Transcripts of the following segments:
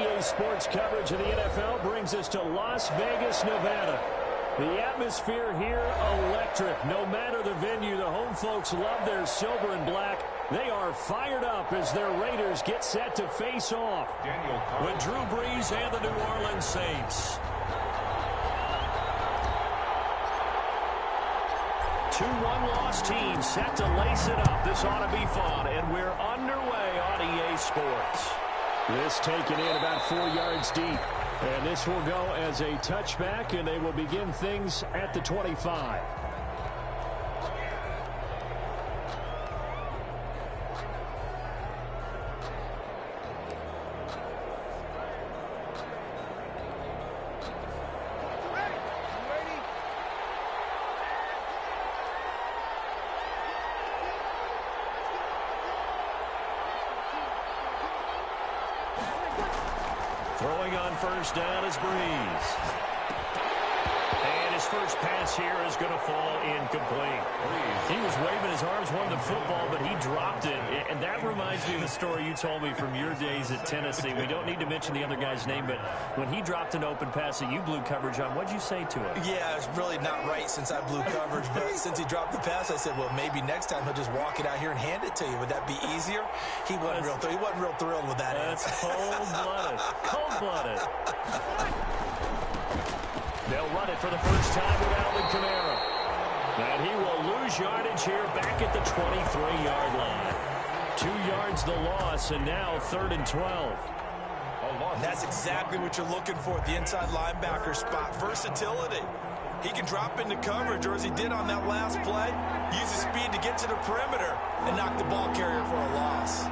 RDA Sports coverage of the NFL brings us to Las Vegas, Nevada. The atmosphere here, electric. No matter the venue, the home folks love their silver and black. They are fired up as their Raiders get set to face off with Drew Brees and the New Orleans Saints. 2 one-loss teams set to lace it up. This ought to be fun, and we're underway on EA Sports. This taken in about 4 yards deep. And this will go as a touchback, and they will begin things at the 25. Throwing on first down is Brees. And his first pass here is going to fall incomplete. He was waving his arms, wanting the football, but he dropped it. And that reminds me of the story you told me from your days at Tennessee. We don't need to mention the other guy's name, but when he dropped an open pass that you blew coverage on, what'd you say to him? Yeah, it's really not right since I blew coverage, but since he dropped the pass, I said, well, maybe next time he'll just walk it out here and hand it to you. Would that be easier? He wasn't real thrilled with that. That's cold-blooded. Cold-blooded. They'll run it for the first time with Alvin Kamara. And he will lose yardage here back at the 23-yard line. 2 yards the loss, and now 3rd and 12. And that's exactly what you're looking for at the inside linebacker spot. Versatility. He can drop into coverage, or as he did on that last play, use his speed to get to the perimeter and knock the ball carrier for a loss.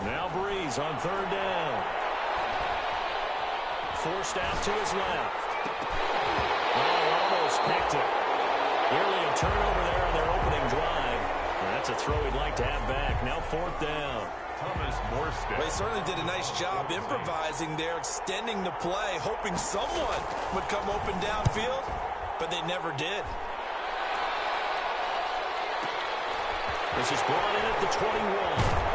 Now Brees on 3rd down. Forced out to his left. Oh, almost picked it. Nearly a turnover there on their opening drive. And that's a throw he'd like to have back. Now 4th down. Well, he certainly did a nice job improvising there, extending the play, hoping someone would come open downfield, but they never did. This is brought in at the 21.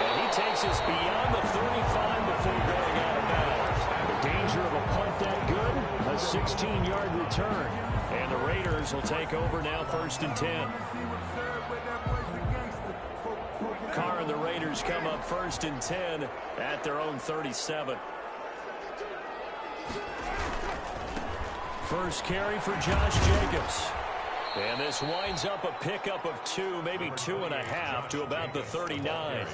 And he takes us beyond the 35 before going out of bounds. The danger of a punt that good, a 16-yard return. And the Raiders will take over now 1st and 10. Carr and the Raiders come up 1st and 10 at their own 37. First carry for Josh Jacobs. And this winds up a pickup of 2, maybe 2.5 to about the 39.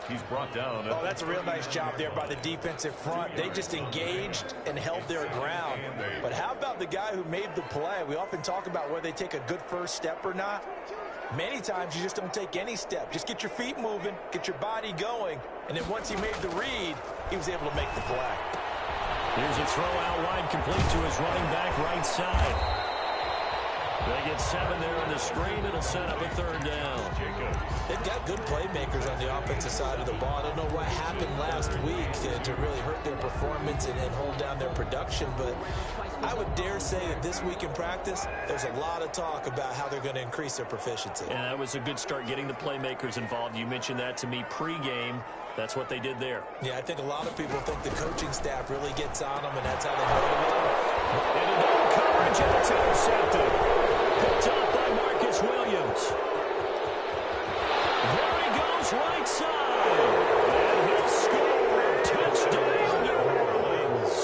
He's brought down. Oh, that's a real nice job there by the defensive front. They just engaged and held their ground. But how about the guy who made the play? We often talk about whether they take a good first step or not. Many times you just don't take any step. Just get your feet moving, get your body going, and then once he made the read, he was able to make the play. Here's a throw out wide, complete to his running back right side. They get 7 there on the screen. It'll set up a 3rd down. They've got good playmakers on the offensive side of the ball. I don't know what happened last week to really hurt their performance and hold down their production, but I would dare say that this week in practice, there's a lot of talk about how they're going to increase their proficiency. And that was a good start, getting the playmakers involved. You mentioned that to me pregame. That's what they did there. Yeah, I think a lot of people think the coaching staff really gets on them, and that's how they motivate them. Into double coverage, and it's intercepted. Picked up by Marcus Williams. There he goes, right side. And he'll score. Touchdown, New Orleans.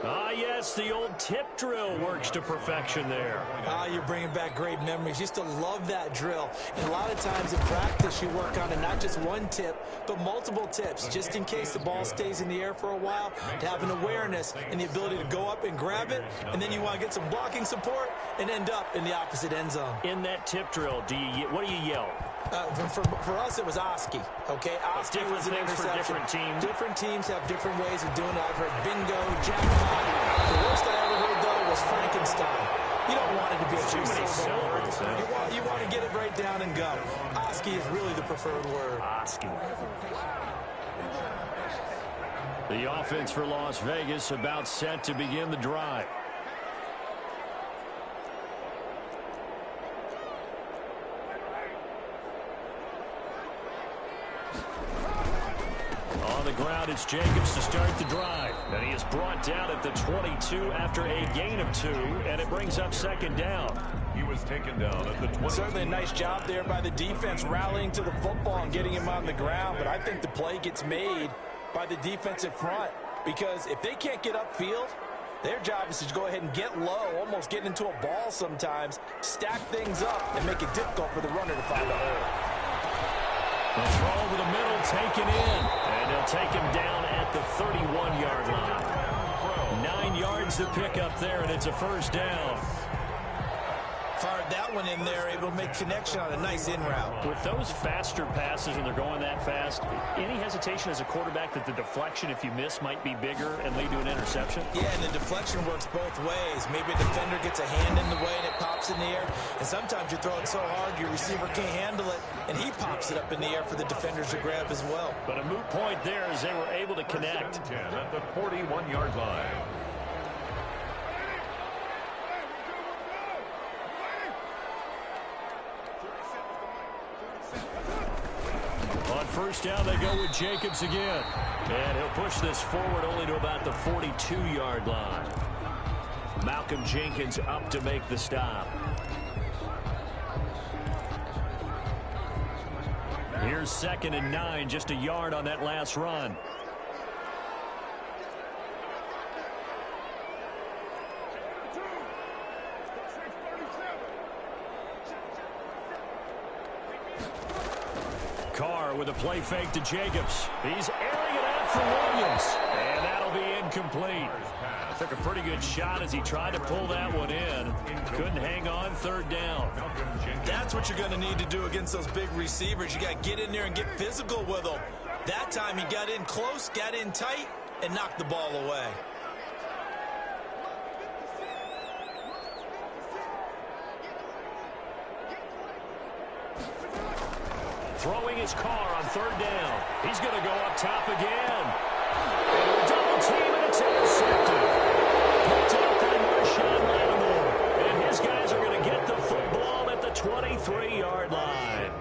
Ah, yes, the old tip drill works to perfection there. Ah, you're bringing back great memories. Used to love that drill. And a lot of times in practice, you work on it, not just one tip, but multiple tips, just in case the ball stays in the air for a while, to have an awareness and the ability to go up and grab it, and then you want to get some blocking support and end up in the opposite end zone. In that tip drill, what do you yell? For us, it was Oski. Okay, Oski was an interception. For different teams. Different teams have different ways of doing it. I've heard bingo, jackpot. The worst I ever heard, though, was Frankenstein. You don't want it to be a too many syllables. You want to get it right down and go. Oski is really the preferred word. Oski. The offense for Las Vegas about set to begin the drive. On the ground, it's Jacobs to start the drive. And he is brought down at the 22 after a gain of 2, and it brings up second down. He was taken down at the 20. Certainly a nice job there by the defense rallying to the football and getting him on the ground. But I think the play gets made by the defensive front, because if they can't get upfield, their job is to go ahead and get low, almost get into a ball sometimes, stack things up, and make it difficult for the runner to find a hole. The throw over the middle, taken in, and they'll take him down at the 31-yard line. 9 yards to pick up there, and it's a first down. Fired that one in there, able to make connection on a nice in route. With those faster passes when they're going that fast, any hesitation as a quarterback that the deflection, if you miss, might be bigger and lead to an interception? Yeah, and the deflection works both ways. Maybe a defender gets a hand in the way and it pops in the air. And sometimes you throw it so hard your receiver can't handle it, and he pops it up in the air for the defenders to grab as well. But a moot point there as they were able to connect. 10 at the 41-yard line. On first down, they go with Jacobs again. And he'll push this forward only to about the 42-yard line. Malcolm Jenkins up to make the stop. Here's 2nd and 9, just a yard on that last run. Carr with a play fake to Jacobs. He's airing it out for Williams. And that'll be incomplete. Took a pretty good shot as he tried to pull that one in. Couldn't hang on, 3rd down. That's what you're going to need to do against those big receivers. You got to get in there and get physical with them. That time he got in close, got in tight, and knocked the ball away. Throwing his Carr on 3rd down. He's going to go up top again. Double team, and it's intercepted. Picked up by Marshawn Lattimore. And his guys are going to get the football at the 23-yard line.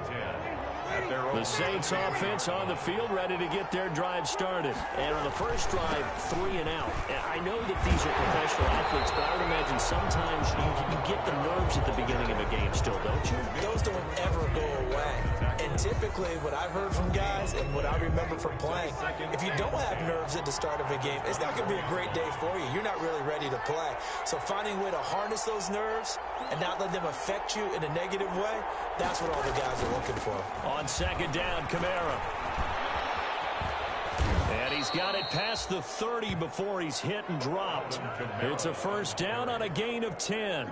The Saints offense on the field, ready to get their drive started. And on the first drive, 3 and out. And I know that these are professional athletes, but I would imagine sometimes you get the nerves at the beginning of a game still, don't you? Those don't ever go away. And typically, what I've heard from guys and what I remember from playing, if you don't have nerves at the start of a game, it's not going to be a great day for you. You're not really ready to play. So finding a way to harness those nerves and not let them affect you in a negative way, that's what all the guys are looking for. On 2nd down, Kamara. And he's got it past the 30 before he's hit and dropped. It's a first down on a gain of 10.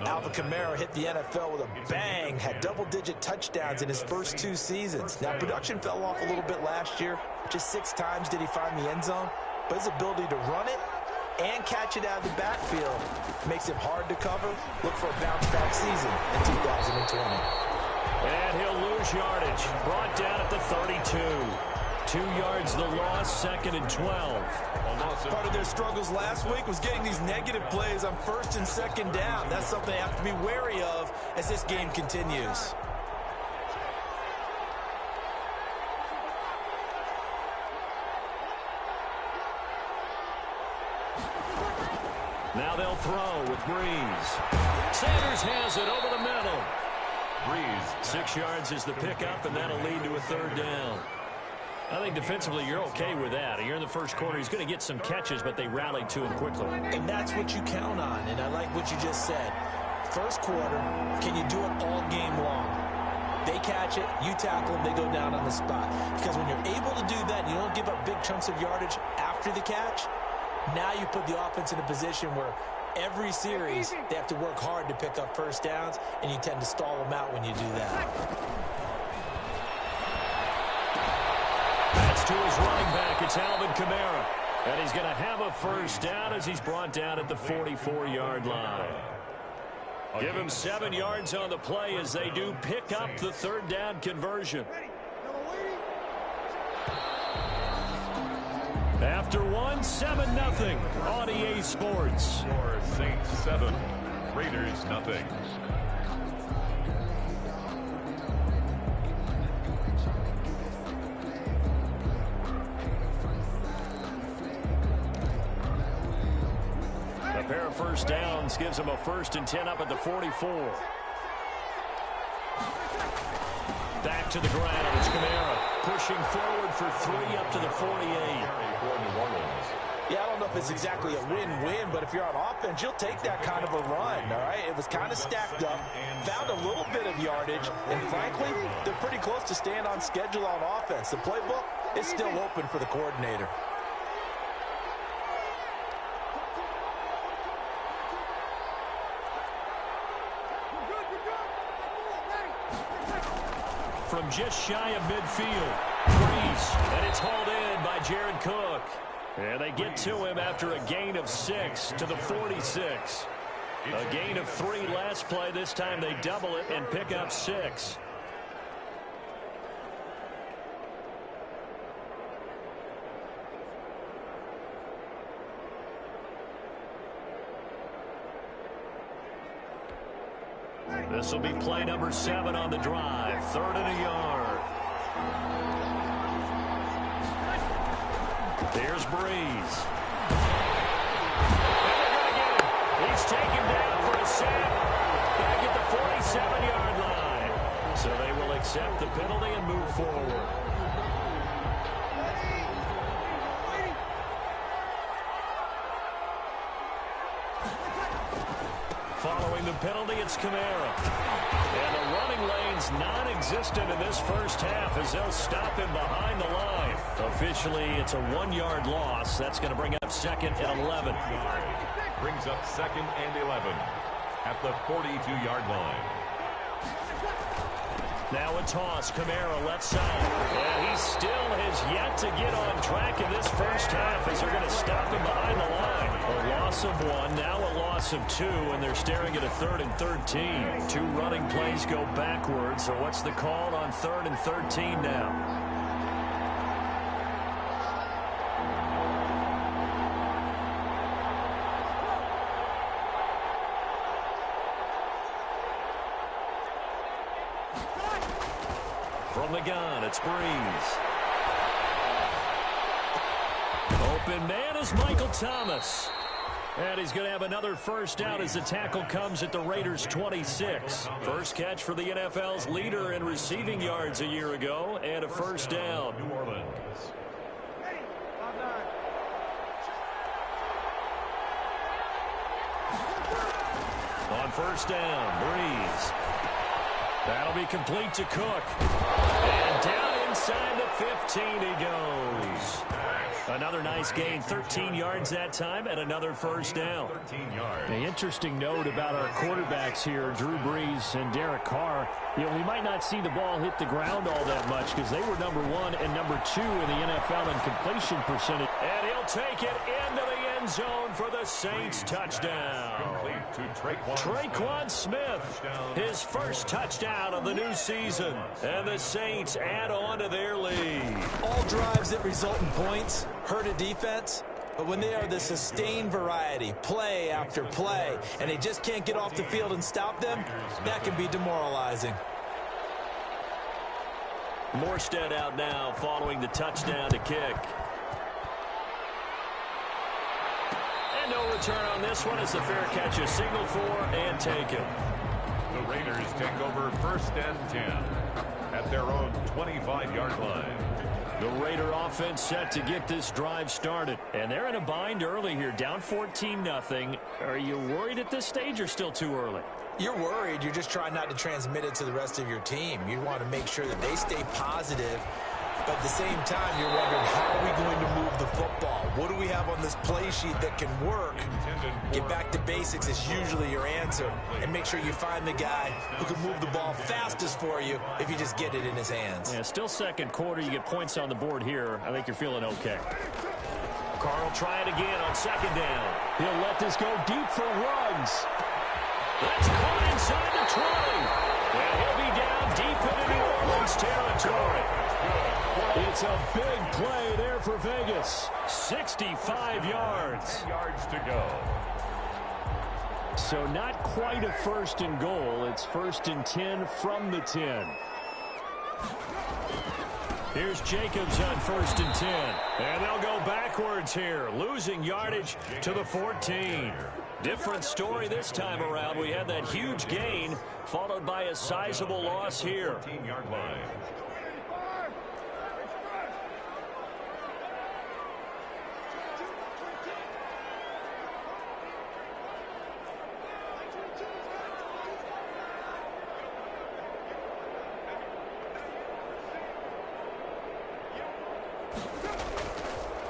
Alvin Kamara hit the NFL with a bang, had double-digit touchdowns in his first 2 seasons. Now, production fell off a little bit last year. Just 6 times did he find the end zone. But his ability to run it and catch it out of the backfield makes him hard to cover. Look for a bounce-back season in 2020. And he'll lose yardage. Brought down at the 32. 2 yards the loss, 2nd and 12. Part of their struggles last week was getting these negative plays on 1st and 2nd down. That's something they have to be wary of as this game continues. Now they'll throw with Breeze. Sanders has it over the middle. Breeze. 6 yards is the pickup, and that'll lead to a 3rd down. I think defensively you're okay with that. You're in the first quarter. He's going to get some catches, but they rallied to him quickly. And that's what you count on, and I like what you just said. First quarter, can you do it all game long? They catch it, you tackle them, they go down on the spot. Because when you're able to do that, you don't give up big chunks of yardage after the catch, now you put the offense in a position where every series they have to work hard to pick up first downs, and you tend to stall them out when you do that. That's to his running back. It's Alvin Kamara. And he's going to have a first down as he's brought down at the 44-yard line. Give him 7 yards on the play as they do pick up the 3rd down conversion. 7-0 on EA Sports. Score Saints 7, Raiders nothing. A pair of first downs gives them a 1st and 10 up at the 44. Back to the ground. It's Kamara pushing forward for 3 up to the 48. Yeah, I don't know if it's exactly a win-win, but if you're on offense, you'll take that kind of a run, all right? It was kind of stacked up, found a little bit of yardage, and frankly, they're pretty close to staying on schedule on offense. The playbook is still open for the coordinator. From just shy of midfield, Breeze, and it's hauled in by Jared Cook. And they get to him after a gain of 6 to the 46. A gain of 3 last play. This time they double it and pick up 6. This will be play number 7 on the drive. 3rd and a yard. There's Breeze. And they're going to get him. He's taken down for a sack back at the 47-yard line. So they will accept the penalty and move forward. Following the penalty, it's Kamara. And the running lane's non-existent in this first half as they'll stop him behind the line. Officially, it's a 1-yard loss. That's going to bring up 2nd and 11. Brings up 2nd and 11 at the 42-yard line. Now a toss. Kamara left side. And he still has yet to get on track in this first half as they're going to stop him behind the line. A loss of 1, now a loss of 2, and they're staring at a 3rd and 13. 2 running plays go backwards, so what's the call on 3rd and 13 now? From the gun, it's Breeze. Open man is Michael Thomas. And he's going to have another first down as the tackle comes at the Raiders' 26. First catch for the NFL's leader in receiving yards a year ago, and a first down. New Orleans. On first down, Breeze. That'll be complete to Cook. And down inside the 15 he goes. Another nice gain, 13 yards that time, and another first down. 13 yards. An interesting note about our quarterbacks here, Drew Brees and Derek Carr. You know, we might not see the ball hit the ground all that much because they were number 1 and number 2 in the NFL in completion percentage. And he'll take it into the end zone for the Saints touchdown. Complete to Traquan Smith, his first touchdown of the new season. And the Saints add on to their lead. All drives that result in points hurt a defense, but when they are the sustained variety, play after play, and they just can't get off the field and stop them, that can be demoralizing. Morstead out now following the touchdown to kick. And no return on this one as the fair catch is signaled for and taken. The Raiders take over 1st and 10 at their own 25-yard line. The Raider offense set to get this drive started. And they're in a bind early here, down 14-0. Are you worried at this stage or still too early? You're worried. You're just trying not to transmit it to the rest of your team. You want to make sure that they stay positive. But at the same time, you're wondering, how are we going to move the football? What do we have on this play sheet that can work? Get back to basics is usually your answer. And make sure you find the guy who can move the ball fastest for you if you just get it in his hands. Yeah, still second quarter. You get points on the board here. I think you're feeling okay. Carl try it again on 2nd down. He'll let this go deep for Ruggs. That's caught inside the 20. And he'll be down deep into New Orleans territory. It's a big play there for Vegas. 6 65 yards. 10 yards to go. So not quite a first and goal. It's first and 10 from the 10. Here's Jacobs on first and 10. And they'll go backwards here, losing yardage to the 14. Different story this time around. We had that huge gain, followed by a sizable loss here. 14-yard line.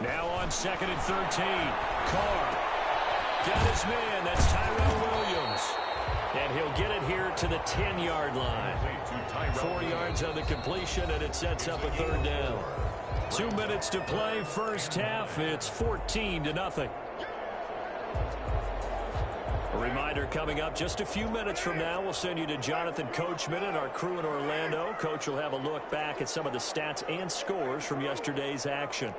Now on second and 13. Carr. Got his man. That's Tyrell Williams. And he'll get it here to the 10-yard line. 4 yards on the completion, and it sets up a third down. 2 minutes to play, first half. It's 14-0. A reminder coming up just a few minutes from now. We'll send you to Jonathan Coachman and our crew in Orlando. Coach will have a look back at some of the stats and scores from yesterday's action.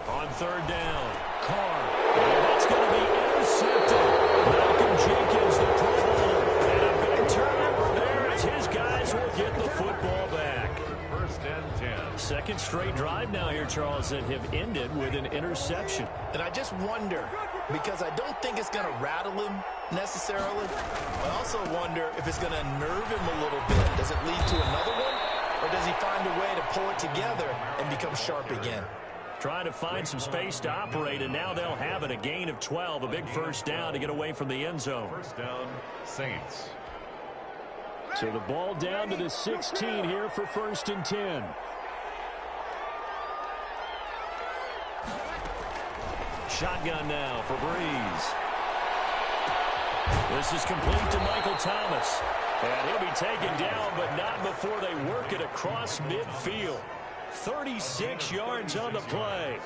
On third down, Carr. And that's going to be intercepted. Malcolm Jenkins, the Pro Bowler. And a big turnover there as his guys will get the football back. First and 10. Second straight drive now here, Charles, that have ended with an interception. And I just wonder, because I don't think it's going to rattle him necessarily. I also wonder if it's going to nerve him a little bit. Does it lead to another one? Or does he find a way to pull it together and become sharp again? Trying to find some space to operate, and now they'll have it. A gain of 12, a big first down to get away from the end zone. First down, Saints. So the ball down to the 16 here for first and 10. Shotgun now for Breeze. This is complete to Michael Thomas. And he'll be taken down, but not before they work it across midfield. 36 yards on the play.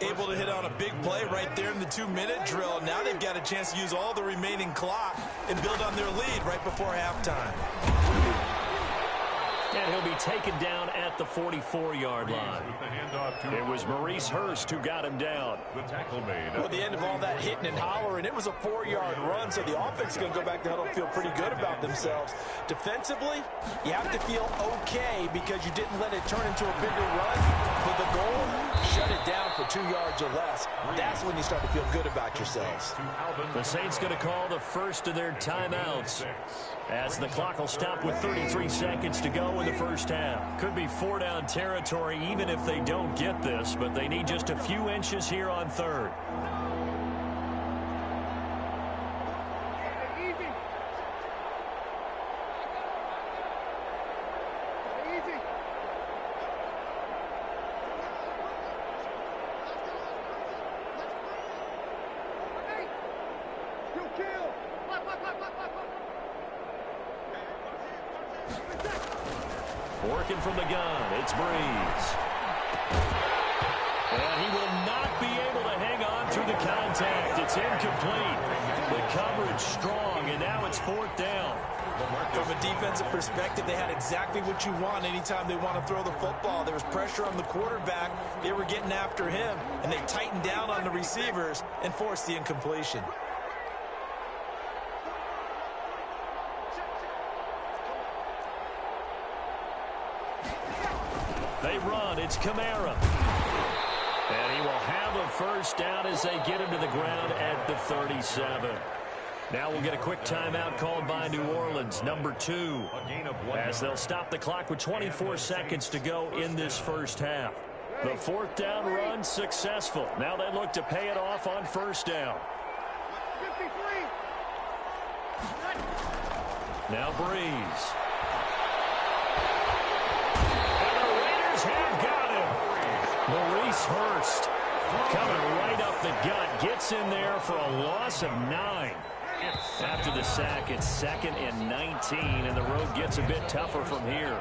Able to hit on a big play right there in the 2-minute drill. Now they've got a chance to use all the remaining clock and build on their lead right before halftime. And he'll be taken down at the 44-yard line. It was Maurice Hurst who got him down. The tackle made. Well, at the end of all that hitting and hollering, it was a 4-yard run, so the offense is going to go back to huddle and feel pretty good about themselves. Defensively, you have to feel okay because you didn't let it turn into a bigger run. But the goal, shut it down for 2 yards or less. That's when you start to feel good about yourselves. The Saints going to call the first of their timeouts, as the clock will stop with 33 seconds to go in the first half. Could be 4-down territory even if they don't get this, but they need just a few inches here on third. Working from the gun, it's Breeze. And he will not be able to hang on through the contact. It's incomplete. The coverage strong, and now it's fourth down. From a defensive perspective, they had exactly what you want anytime they want to throw the football. There was pressure on the quarterback. They were getting after him, and they tightened down on the receivers and forced the incompletion. They run. It's Kamara. And he will have a first down as they get him to the ground at the 37. Now we'll get a quick timeout called by New Orleans, number 2, as they'll stop the clock with 24 seconds to go in this first half. The fourth down run successful. Now they look to pay it off on first down. Now Breeze. Have got him. Maurice Hurst coming right up the gut. Gets in there for a loss of 9. After the sack, it's 2nd and 19, and the road gets a bit tougher from here.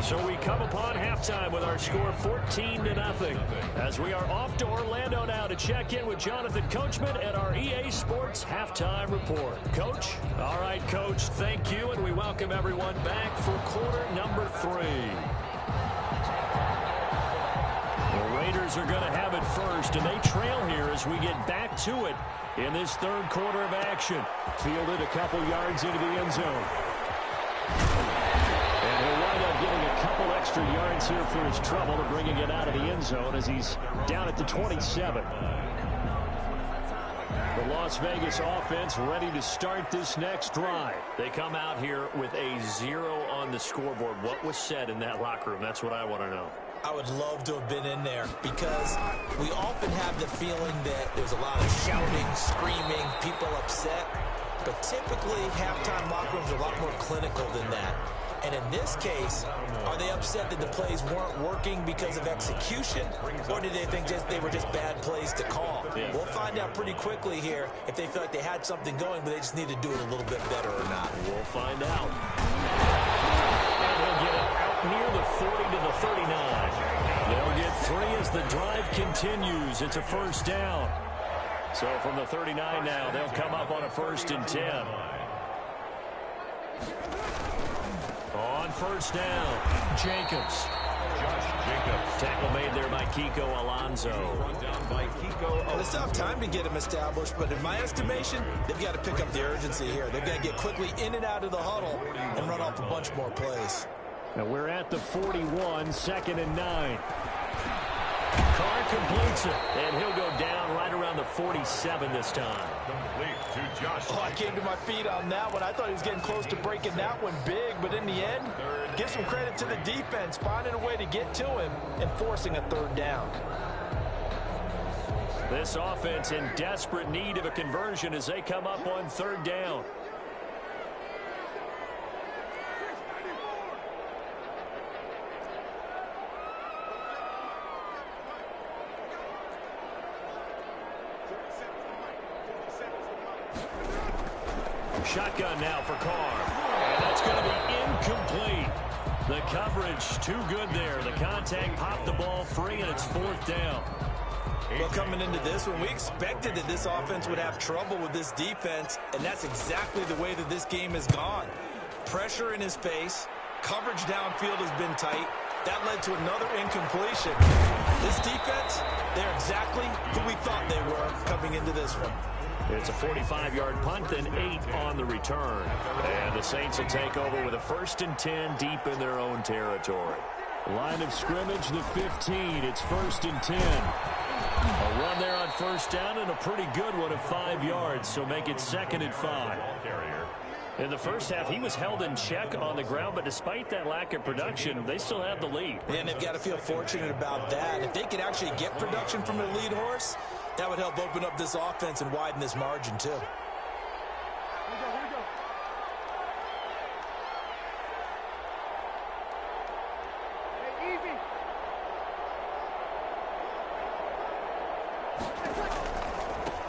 So we come upon halftime with our score 14-0. As we are off to Orlando now to check in with Jonathan Coachman at our EA Sports Halftime Report. Coach? All right, Coach, thank you, and we welcome everyone back for quarter number 3. The Raiders are going to have it first, and they trail here as we get back to it in this third quarter of action. Fielded a couple yards into the end zone. And he'll wind up getting a couple extra yards here for his trouble to bringing it out of the end zone as he's down at the 27. The Las Vegas offense ready to start this next drive. They come out here with a 0 on the scoreboard. What was said in that locker room? That's what I want to know. I would love to have been in there because we often have the feeling that there's a lot of shouting, screaming, people upset. But typically, halftime locker rooms are a lot more clinical than that. And in this case, are they upset that the plays weren't working because of execution? Or do they think they were just bad plays to call? Yeah. We'll find out pretty quickly here if they feel like they had something going, but they just need to do it a little bit better or not. We'll find out. And he'll get it out near the 40 to the 39. They'll get 3 as the drive continues. It's a first down. So from the 39 now, they'll come up on a 1st and 10. On first down, Jacobs. Josh Jacobs. Tackle made there by Kiko Alonso. Well, it's tough time to get him established, but in my estimation, they've got to pick up the urgency here. They've got to get quickly in and out of the huddle and run off a bunch more plays. Now we're at the 41, 2nd and 9. Carr completes it, and he'll go down right around the 47 this time. Complete to Josh. Oh, I came to my feet on that one. I thought he was getting close to breaking that one big, but in the end, give some credit to the defense, finding a way to get to him and forcing a 3rd down. This offense in desperate need of a conversion as they come up on 3rd down. Shotgun now for Carr. And that's going to be incomplete. The coverage too good there. The contact popped the ball free, and it's 4th down. Well, coming into this one, we expected that this offense would have trouble with this defense, and that's exactly the way that this game has gone. Pressure in his face. Coverage downfield has been tight. That led to another incompletion. This defense, they're exactly who we thought they were coming into this one. It's a 45-yard punt and 8 on the return. And the Saints will take over with a 1st and 10 deep in their own territory. Line of scrimmage, the 15. It's 1st and 10. A run there on 1st down and a pretty good one of 5 yards, so make it 2nd and 5. In the first half, he was held in check on the ground, but despite that lack of production, they still have the lead. And they've got to feel fortunate about that. If they could actually get production from their lead horse, that would help open up this offense and widen this margin, too.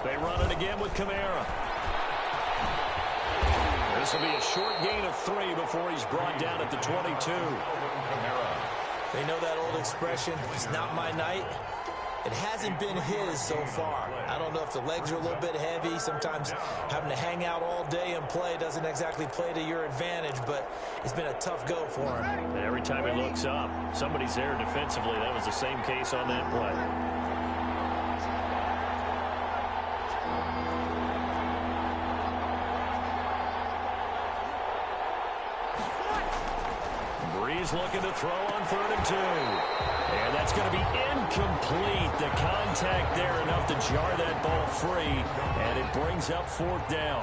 They run it again with Kamara. This will be a short gain of 3 before he's brought down at the 22. They know that old expression, it's not my night. It hasn't been his so far. I don't know if the legs are a little bit heavy. Sometimes having to hang out all day and play doesn't exactly play to your advantage, but it's been a tough go for him. And every time he looks up, somebody's there defensively. That was the same case on that play. Breeze looking to throw on 3rd and 2. And that's going to be incomplete. The contact there enough to jar that ball free, and it brings up 4th down.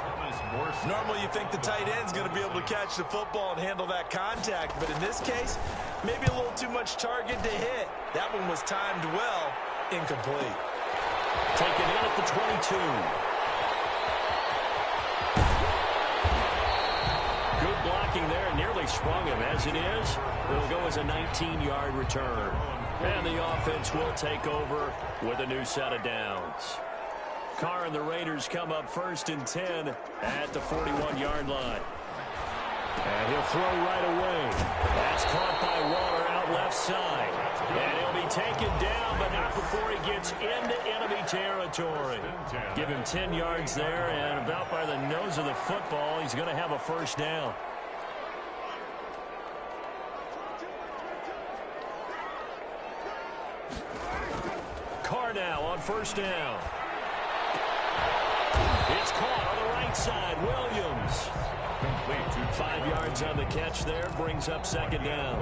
Normally you think the tight end's going to be able to catch the football and handle that contact, but in this case, maybe a little too much target to hit. That one was timed well, incomplete. Taken in at the 22. Good blocking there, nearly sprung him. As it is, it'll go as a 19-yard return. And the offense will take over with a new set of downs. Carr and the Raiders come up 1st and 10 at the 41-yard line. And he'll throw right away. That's caught by Waller out left side. And he'll be taken down, but not before he gets into enemy territory. Give him 10 yards there, and about by the nose of the football, he's going to have a first down. Carr now on first down. It's caught on the right side. Williams. 5 yards on the catch there. Brings up 2nd down.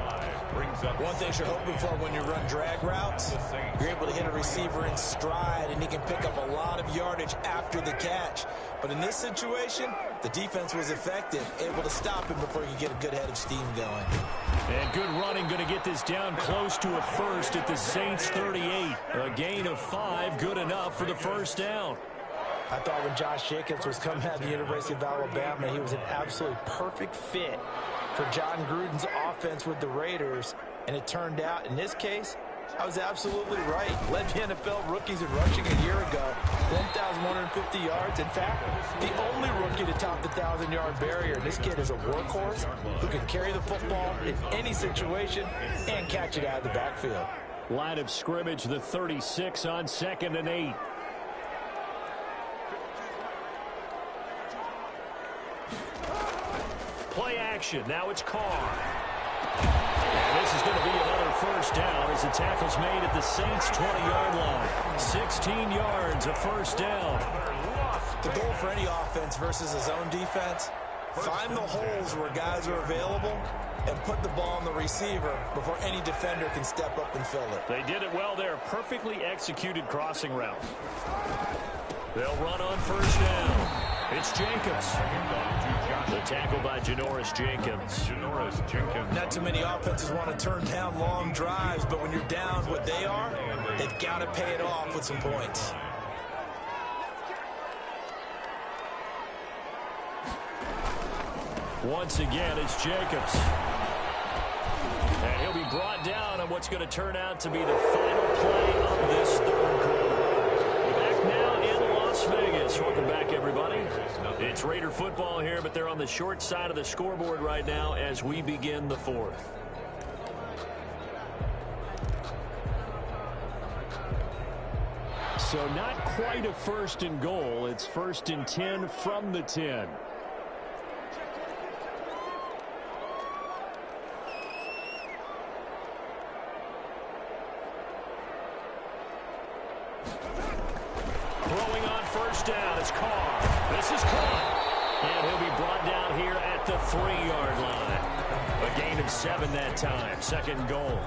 One thing you're hoping for when you run drag routes, you're able to hit a receiver in stride, and he can pick up a lot of yardage after the catch. But in this situation, the defense was effective, able to stop him before he could get a good head of steam going. And good running, going to get this down close to a first at the Saints 38. A gain of 5, good enough for the first down. I thought when Josh Jacobs was coming out of the University of Alabama, he was an absolutely perfect fit for John Gruden's offense with the Raiders. And it turned out, in this case, I was absolutely right. Led the NFL rookies in rushing a year ago, 1,150 yards. In fact, the only rookie to top the 1,000-yard barrier. This kid is a workhorse who can carry the football in any situation and catch it out of the backfield. Line of scrimmage, the 36 on 2nd and 8. Play action. Now it's Carr. And this is going to be another first down as the tackle's made at the Saints' 20-yard line. 16 yards, a first down. The goal for any offense versus his own defense, find the holes where guys are available and put the ball on the receiver before any defender can step up and fill it. They did it well there. Perfectly executed crossing route. They'll run on first down. It's Jacobs. The tackle by Janoris Jenkins. Not too many offenses want to turn down long drives, but when you're down what they are, they've got to pay it off with some points. Once again, it's Jacobs. And he'll be brought down on what's going to turn out to be the final play of this third quarter. Back now in Las Vegas. Welcome back, everybody. It's Raider football here, but they're on the short side of the scoreboard right now as we begin the fourth. So not quite a 1st and goal. It's 1st and 10 from the 10. Throwing on first down is Carr. This is caught. And he'll be brought down here at the 3-yard line. A gain of 7 that time. 2nd goal.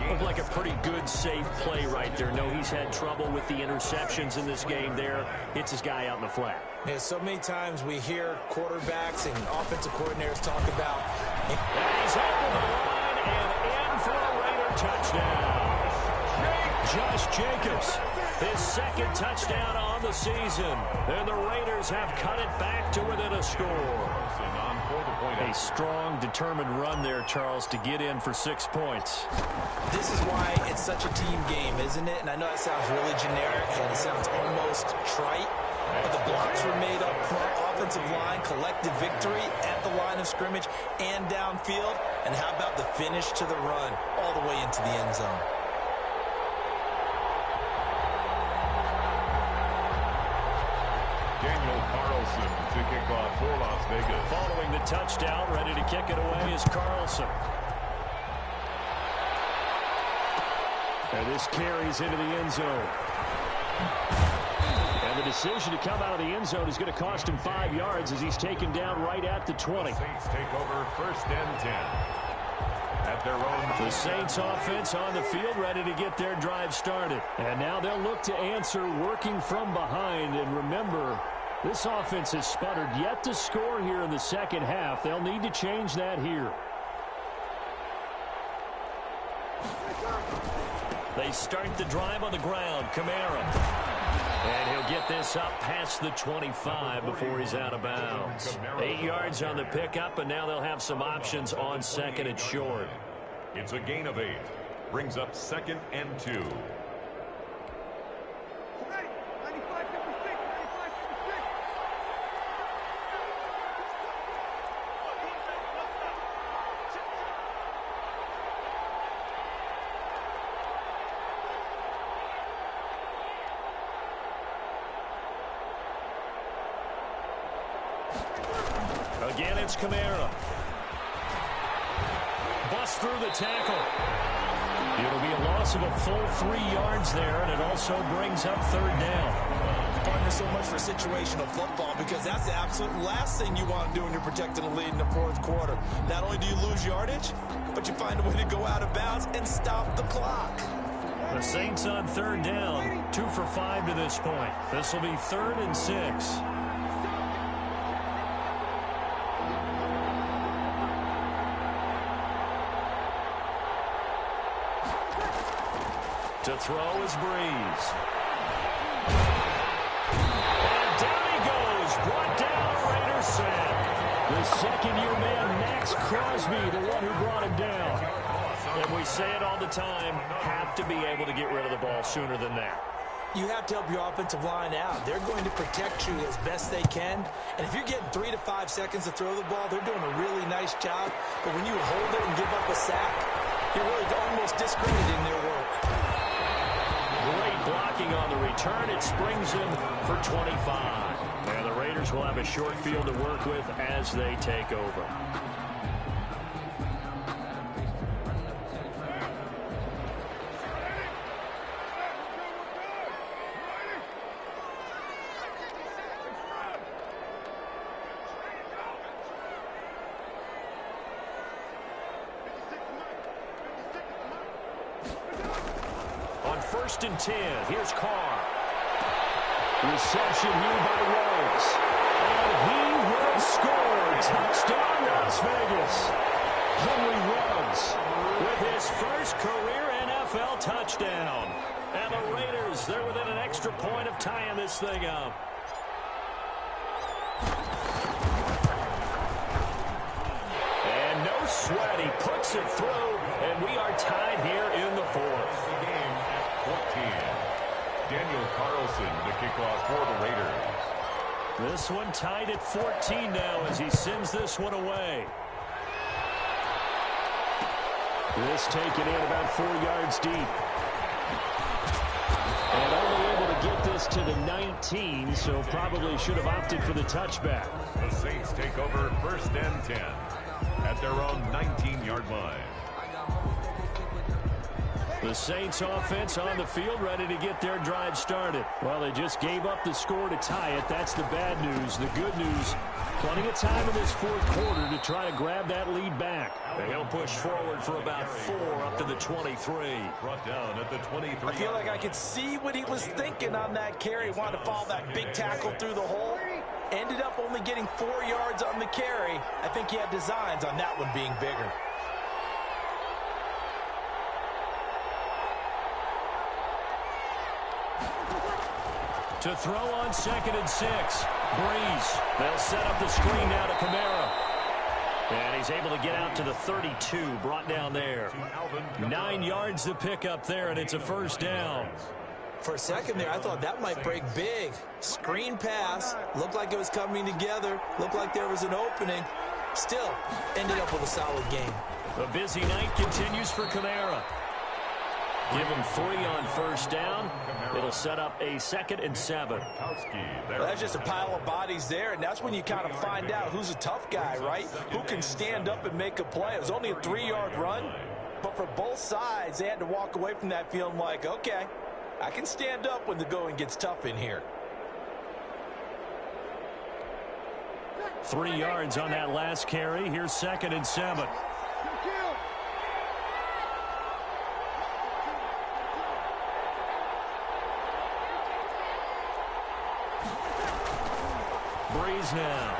Looked like a pretty good, safe play right there. No, he's had trouble with the interceptions in this game there. Hits his guy out in the flat. Yeah, so many times we hear quarterbacks and offensive coordinators talk about. And he's over the line and in for a Raider touchdown. Josh Jacobs, his 2nd touchdown on the season. And the Raiders have cut it back to within a score. A strong, determined run there, Charles, to get in for 6 points. This is why it's such a team game, isn't it? And I know it sounds really generic and it sounds almost trite, but the blocks were made up front, offensive line, collective victory at the line of scrimmage and downfield. And how about the finish to the run all the way into the end zone? To kick off for Las Vegas. Following the touchdown, ready to kick it away is Carlson. And this carries into the end zone. And the decision to come out of the end zone is going to cost him 5 yards as he's taken down right at the 20. Saints take over 1st and 10. At their own. The Saints offense on the field, ready to get their drive started. And now they'll look to answer working from behind. And remember, this offense has sputtered yet to score here in the 2nd half. They'll need to change that here. They start the drive on the ground. Kamara. And he'll get this up past the 25 before he's out of bounds. 8 yards on the pickup, and now they'll have some options on 2nd and short. It's a gain of 8. Brings up 2nd and 2. Again, it's Kamara. Bust through the tackle. It'll be a loss of a full 3 yards there, and it also brings up third down. Partner, so much for situational football, because that's the absolute last thing you want to do when you're protecting a lead in the fourth quarter. Not only do you lose yardage, but you find a way to go out of bounds and stop the clock. The Saints on third down, 2 for 5 to this point. This will be 3rd and 6. To throw is Breeze. And down he goes. Brought down a Raiders sack. The second-year man, Max Crosby, the one who brought him down. And we say it all the time, have to be able to get rid of the ball sooner than that. You have to help your offensive line out. They're going to protect you as best they can. And if you're getting 3 to 5 seconds to throw the ball, they're doing a really nice job. But when you hold it and give up a sack, you're really almost discrediting their work. Great blocking on the return. It springs him for 25. And the Raiders will have a short field to work with as they take over. First and 10. Here's Carr. Reception here by Ruggs. And he will score. Touchdown, Las Vegas. Henry Ruggs with his first career NFL touchdown. And the Raiders, they're within an extra point of tying this thing up. And no sweat. He puts it through, and we are tied here in the 4th. 14. Daniel Carlson to kick off for the Raiders. This one tied at 14 now as he sends this one away. This taken in about 4 yards deep. And only able to get this to the 19, so probably should have opted for the touchback. The Saints take over 1st and 10 at their own 19-yard line. The Saints offense on the field, ready to get their drive started. Well, they just gave up the score to tie it. That's the bad news. The good news, plenty of time in this fourth quarter to try to grab that lead back. They'll push forward for about 4 up to the 23. Brought down at the 23. I feel like I could see what he was thinking on that carry. Wanted to follow that big tackle through the hole. Ended up only getting 4 yards on the carry. I think he had designs on that one being bigger. To throw on 2nd and 6. Breeze. They'll set up the screen now to Kamara. And he's able to get out to the 32. Brought down there. 9 yards to pick up there, and it's a first down. For a second there, I thought that might break big. Screen pass. Looked like it was coming together. Looked like there was an opening. Still, ended up with a solid game. The busy night continues for Kamara. Give him 3 on first down. It'll set up a 2nd and 7. Well, that's just a pile of bodies there, and that's when you kind of find out who's a tough guy, right? Who can stand up and make a play. It was only a 3-yard run, but for both sides, they had to walk away from that feeling like, okay, I can stand up when the going gets tough in here. 3 yards on that last carry. Here's 2nd and 7. Breeze now.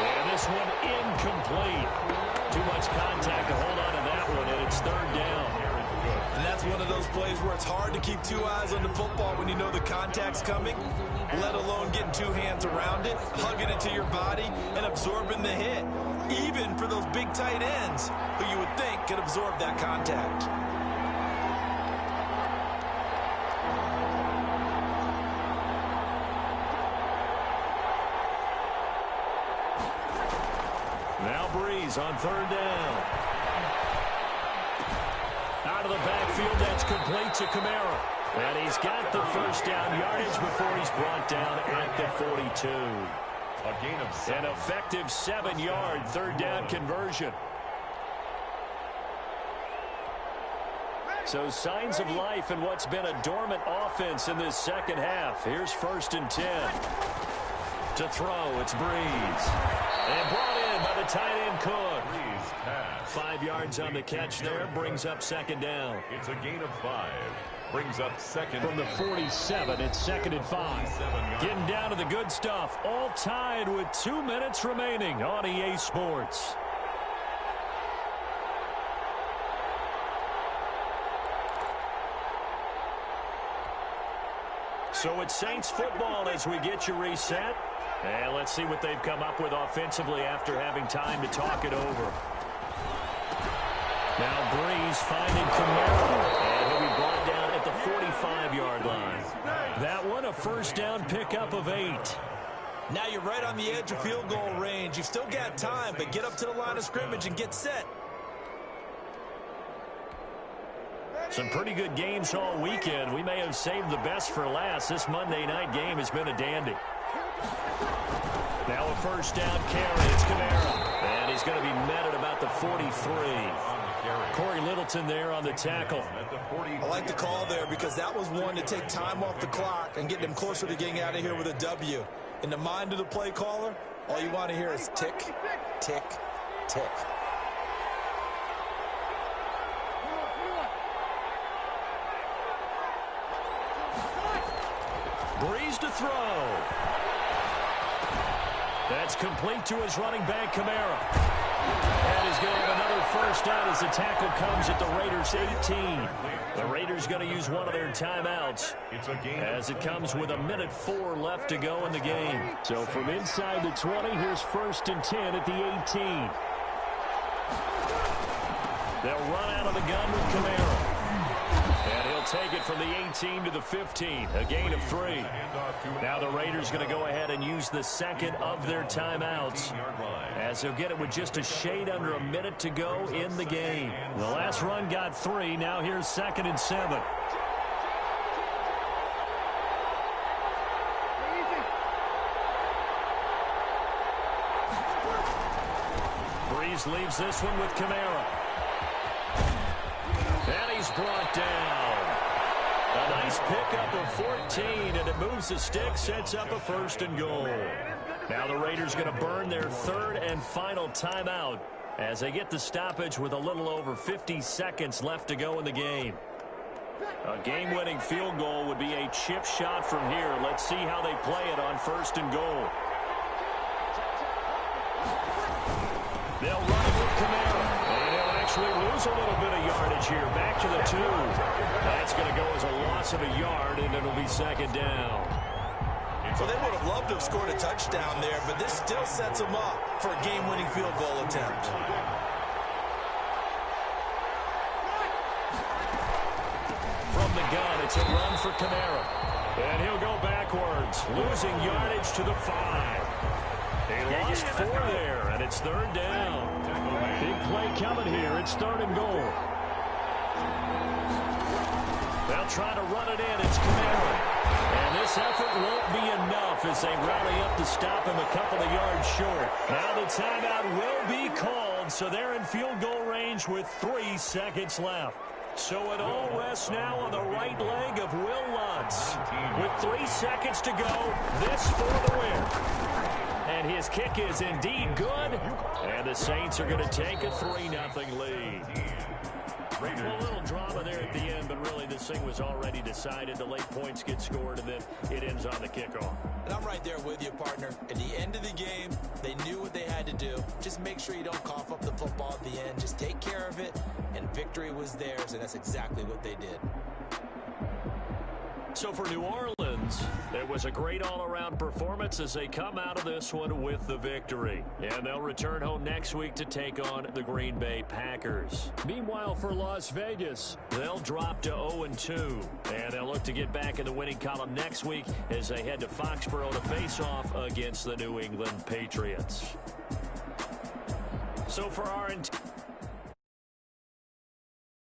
And this one incomplete. Too much contact to hold on to that one, and it's 3rd down. And that's one of those plays where it's hard to keep 2 eyes on the football when you know the contact's coming, let alone getting 2 hands around it, hugging it to your body, and absorbing the hit. Even for those big tight ends who you would think could absorb that contact. Now Breeze on 3rd down. Out of the backfield, that's complete to Kamara. And he's got the first down yardage before he's brought down at the 42. A gain of 7. An effective 7-yard third down conversion. So signs of life in what's been a dormant offense in this second half. Here's 1st and 10. To throw, it's Breeze. And brought in by the tight end Cook. 5 yards on the catch there, brings up 2nd down. It's a gain of 5. Brings up 2nd. From the 47, it's 2nd and 5. Getting down to the good stuff. All tied with 2 minutes remaining on EA Sports. So it's Saints football as we get you reset. And let's see what they've come up with offensively after having time to talk it over. Now Breeze finding Kamara. And he'll be brought down at the 45-yard line. That one a 1st down pickup of 8. Now you're right on the edge of field goal range. You've still got time, but get up to the line of scrimmage and get set. Some pretty good games all weekend. We may have saved the best for last. This Monday night game has been a dandy. Now a 1st down carry. It's Kamara. And he's going to be met at about the 43. Corey Littleton there on the tackle. I like the call there because that was one to take time off the clock and get them closer to getting out of here with a W. In the mind of the play caller, all you want to hear is tick, tick, tick. Breeze to throw. That's complete to his running back, Kamara. And he's going to have another 1st down as the tackle comes at the Raiders' 18. The Raiders going to use one of their timeouts as it comes with 1:04 left to go in the game. So from inside the 20, here's 1st and 10 at the 18. They'll run out of the gun with Kamara. And he'll take it from the 18 to the 15, a gain of 3. Now the Raiders going to go ahead and use the 2nd of their timeouts as they'll get it with just a shade under a minute to go in the game. The last run got 3. Now here's 2nd and 7. Breeze leaves this one with Kamara. And he's brought down. A nice pickup of 14, and it moves the stick, sets up a 1st and goal. Now the Raiders going to burn their 3rd and final timeout as they get the stoppage with a little over 50 seconds left to go in the game. A game-winning field goal would be a chip shot from here. Let's see how they play it on 1st and goal. They'll run it with Kamara. And he'll actually lose a little bit of yardage here. Back to the 2. That's going to go as a loss of a yard, and it'll be 2nd down. So they would have loved to have scored a touchdown there, but this still sets them up for a game-winning field goal attempt. From the gun, it's a run for Kamara. And he'll go backwards, losing yardage to the 5. They lost 4 there, and it's 3rd down. Big play coming here. It's 3rd and goal. They'll try to run it in. It's Kamara. And this effort won't be enough as they rally up to stop him a couple of yards short. Now the timeout will be called, so they're in field goal range with 3 seconds left. So it all rests now on the right leg of Will Lutz. With 3 seconds to go, this for the win. And his kick is indeed good. And the Saints are going to take a 3-0 lead. A little drama there at the end, but really this thing was already decided. The late points get scored, and then it ends on the kickoff. And I'm right there with you, partner. At the end of the game, they knew what they had to do. Just make sure you don't cough up the football at the end. Just take care of it, and victory was theirs, and that's exactly what they did. So for New Orleans, it was a great all-around performance as they come out of this one with the victory. And they'll return home next week to take on the Green Bay Packers. Meanwhile, for Las Vegas, they'll drop to 0-2. And they'll look to get back in the winning column next week as they head to Foxborough to face off against the New England Patriots. So for our